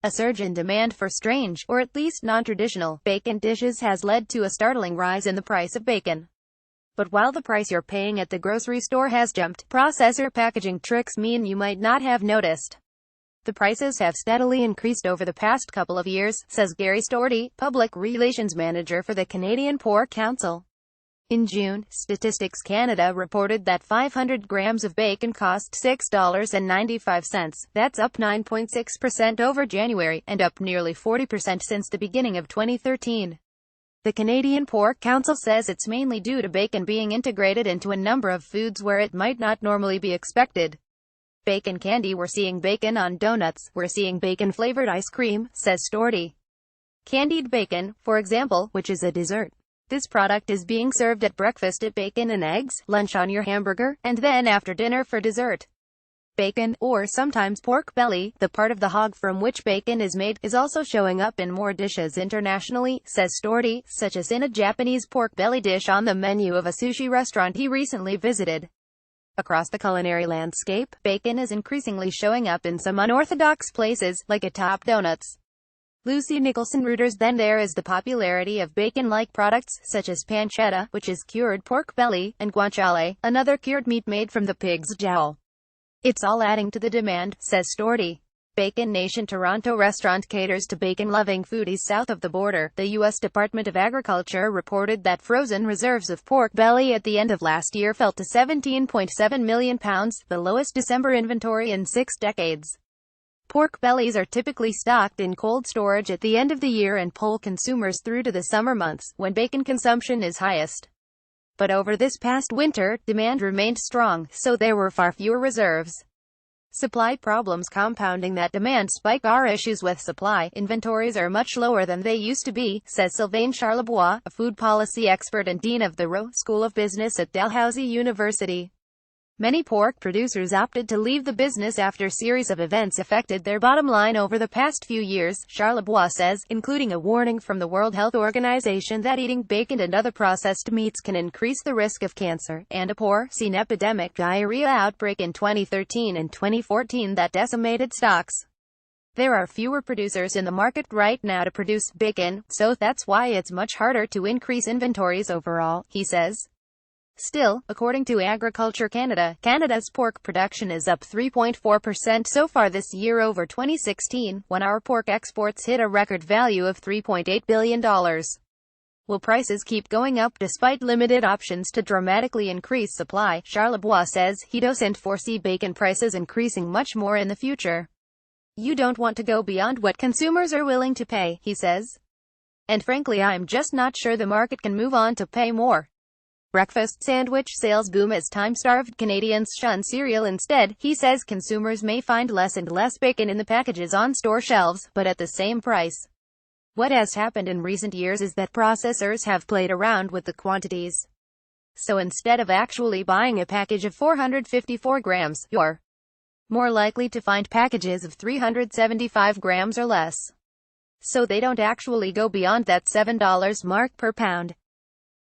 A surge in demand for strange, or at least non-traditional, bacon dishes has led to a startling rise in the price of bacon. But while the price you're paying at the grocery store has jumped, processor packaging tricks mean you might not have noticed. The prices have steadily increased over the past couple of years, says Gary Storty, Public Relations Manager for the Canadian Pork Council. In June, Statistics Canada reported that 500 grams of bacon cost $6.95. That's up 9.6% over January, and up nearly 40% since the beginning of 2013. The Canadian Pork Council says it's mainly due to bacon being integrated into a number of foods where it might not normally be expected. Bacon candy. We're seeing bacon on donuts. We're seeing bacon-flavored ice cream, says Storty. Candied bacon, for example, which is a dessert. This product is being served at breakfast at bacon and eggs, lunch on your hamburger, and then after dinner for dessert. Bacon, or sometimes pork belly, the part of the hog from which bacon is made, is also showing up in more dishes internationally, says Storty, such as in a Japanese pork belly dish on the menu of a sushi restaurant he recently visited. Across the culinary landscape, bacon is increasingly showing up in some unorthodox places, like atop donuts. Lucy Nicholson Reuters. Then there is the popularity of bacon-like products, such as pancetta, which is cured pork belly, and guanciale, another cured meat made from the pig's jowl. It's all adding to the demand, says Storty. Bacon Nation. Toronto restaurant caters to bacon-loving foodies south of the border. The U.S. Department of Agriculture reported that frozen reserves of pork belly at the end of last year fell to 17.7 million pounds, the lowest December inventory in 6 decades. Pork bellies are typically stocked in cold storage at the end of the year and pull consumers through to the summer months, when bacon consumption is highest. But over this past winter, demand remained strong, so there were far fewer reserves. Supply problems compounding that demand spike. Are issues with supply. Inventories are much lower than they used to be, says Sylvain Charlebois, a food policy expert and dean of the Rowe School of Business at Dalhousie University. Many pork producers opted to leave the business after a series of events affected their bottom line over the past few years, Charlebois says, including a warning from the World Health Organization that eating bacon and other processed meats can increase the risk of cancer, and a porcine epidemic diarrhea outbreak in 2013 and 2014 that decimated stocks. There are fewer producers in the market right now to produce bacon, so that's why it's much harder to increase inventories overall, he says. Still, according to Agriculture Canada, Canada's pork production is up 3.4% so far this year over 2016, when our pork exports hit a record value of $3.8 billion. Will prices keep going up despite limited options to dramatically increase supply? Charlebois says he doesn't foresee bacon prices increasing much more in the future. You don't want to go beyond what consumers are willing to pay, he says. And frankly, I'm just not sure the market can move on to pay more. Breakfast sandwich sales boom as time-starved Canadians shun cereal instead. He says consumers may find less and less bacon in the packages on store shelves, but at the same price. What has happened in recent years is that processors have played around with the quantities. So instead of actually buying a package of 454 grams, you're more likely to find packages of 375 grams or less. So they don't actually go beyond that $7 mark per pound.